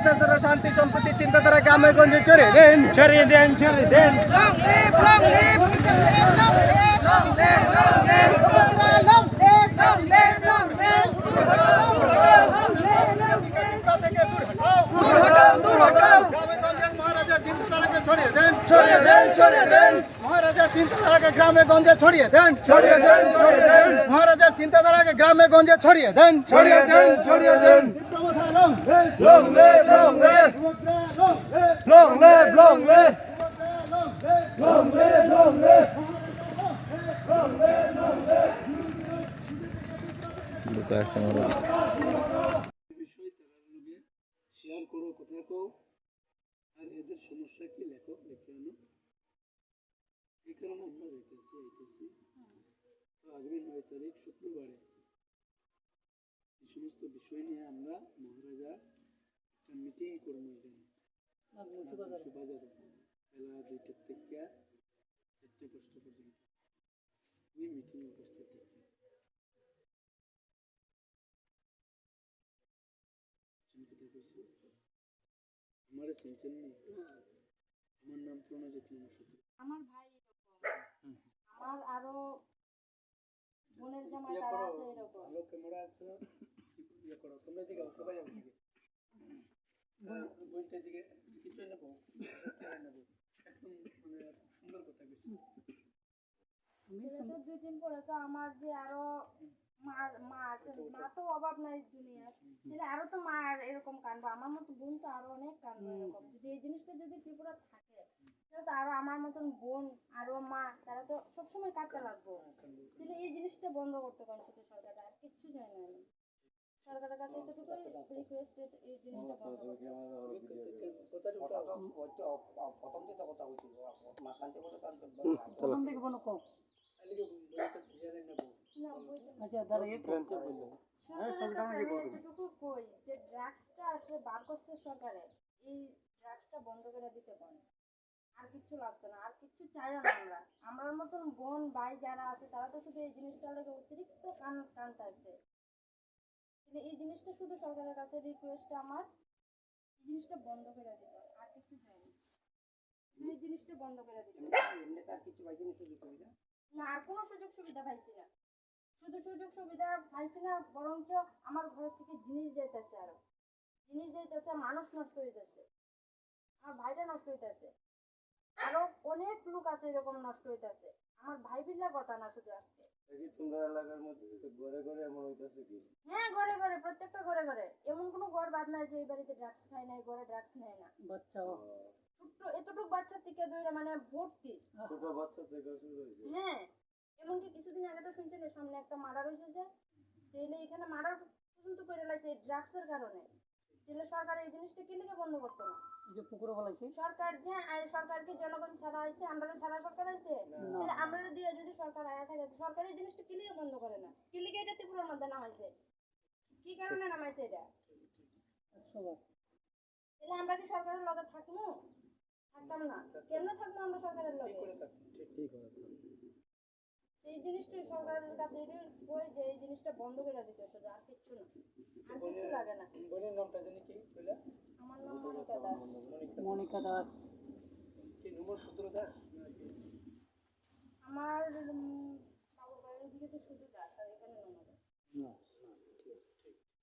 দেশের শান্তি সম্প্রীতি চিন্তাধারা গ্রামে গঞ্জে ছড়িয়ে দেন, ছড়িয়ে দেন, ছড়িয়ে দেন। ছড়িয়ে দেন, ছড়িয়ে দেন, ছড়িয়ে দেন। মহারাজার চিন্তাধারাকে গ্রামে গঞ্জে ছড়িয়ে দেন, ছড়িয়ে দেন, ছড়িয়ে দেন। মহারাজার চিন্তাধারাকে গ্রামে গঞ্জে ছড়িয়ে দেন, ছড়িয়ে দেন, ছড়িয়ে দেন। Long live, long live, long live, long live, long live, long live. Share করো, কথা কও, আর এদের সমস্যা কি লেখো, লিখে আনো। এই কারণে আমরা আইতেছি তো আগামী 9 তারিখ শুক্রবারে এই সমস্ত বিষয় নিয়ে আমরা মহারাজা একটা মিটিং করবো এখানে বাজারে বেলা 2টা থেকে 4:05 পর্যন্ত ওই মিটিং উপস্থিত থাকতে আমার চিনছেন নি? আমার নাম প্রণজিৎ নমস্কার। আমার ভাই এরকম, আমার আরো বোনের জামাই তারা আছে এরকম। ভালো ক্যামেরা আছে, ইয়ে করো, তোমরা এদিকে সবাই যাবে দিকে বইটা দিকে কিছু নেবো, নেবো একদম মানে সুন্দর কথা বেশি। তো 2 দিন পরে তো আমার যে আরো মা আছে, মা তো অভাব নাই দুনিয়ার, তাহলে আরো তো মা আর এরকম কাঁদবো, আমার মতো বোন তো আরো অনেক কাঁদবো এরকম। যদি এই জিনিসটা যদি ত্রিপুরা থাকে তাহলে তো আরো আমার মতন বোন আরো মা তারা তো সবসময় কাঁদতে লাগবো। তাহলে এই জিনিসটা বন্ধ করতে পারেন শুধু সরকার, আর কিচ্ছু চাই না আমি সরকারের কাছে এতটুকুই রিকোয়েস্ট, এই জিনিসটা বন্ধ করতে। এতটুকু কই যে ড্রাগসটা আছে বার করছে সরকারে, এই ড্রাগসটা বন্ধ করে দিতে পারে, আর কিচ্ছু লাগতো না, আর কিচ্ছু চাইও না। আমরা মতন বোন ভাই যারা আছে তারা তো শুধু এই জিনিসটা লাগে অতিরিক্ত কানতে। এই জিনিসটা শুধু সরকারের কাছে রিকোয়েস্ট আমার, এই জিনিসটা বন্ধ করে দিতে, আর কিছু চাই না, এই জিনিসটা বন্ধ করে দিতে। না আর কোনো সুযোগ সুবিধা পাইছি না, শুধু সুযোগ সুবিধা পাইছি না, বরঞ্চ আমার ঘর থেকে জিনিস যাইতেছে, আরো জিনিস যাইতেছে, মানুষ নষ্ট হইতেছে, আমার ভাইটা নষ্ট হইতেছে, আরো অনেক লোক আছে এরকম নষ্ট হইতেছে। আমার ভাই বিল্লা কথা না শুধু আজকে হ্যাঁ ঘরে ঘরে প্রত্যেকটা ঘরে ঘরে, এমন কোনো ঘর বাদ নাই যে এই বাড়িতে ড্রাগস খায় না, ঘরে ড্রাগস নেয় না। বাচ্চা ছোট্ট এতটুকু বাচ্চা থেকে ধরে মানে ভর্তি ছোট বাচ্চা থেকে শুরু হয়েছে। হ্যাঁ এমনকি কিছুদিন আগে তো শুনছেন সামনে একটা মার্ডার হয়েছে, যে তাহলে এখানে মার্ডার পর্যন্ত করে লাইছে এই ড্রাগসের কারণে। তাহলে সরকার এই জিনিসটা কি লিখে বন্ধ করতো না? যে পুকুরে বলাইছে সরকার, যে সরকারকে জনগণ ছাড়া আইছে, আমরা ছাড়া সরকার আইছে, তাহলে আমরা দিয়ে যদি সরকার আয়া থাকে, সরকার এই জিনিসটা কি লিখে বন্ধ করে না? কি লিখে এটা ত্রিপুরার মধ্যে নামাইছে, কি কারণে নামাইছে এটা? তাহলে আমরা কি সরকারের লগে থাকবো? থাকতাম না। কেন থাকবো আমরা সরকারের লগে? এই জিনিসটা সরকারের কাছে কই যে এই জিনিসটা বন্ধ করে দিতে, শুধু আর কিচ্ছু না, আর কিচ্ছু লাগে না। বোনের নামটা জানি কি বলে? আমার নাম মনিকা দাস। মনিকা দাস কি নম্বর 17 দাস? আমার বাবুর বাড়ির দিকে তো শুধু দাস।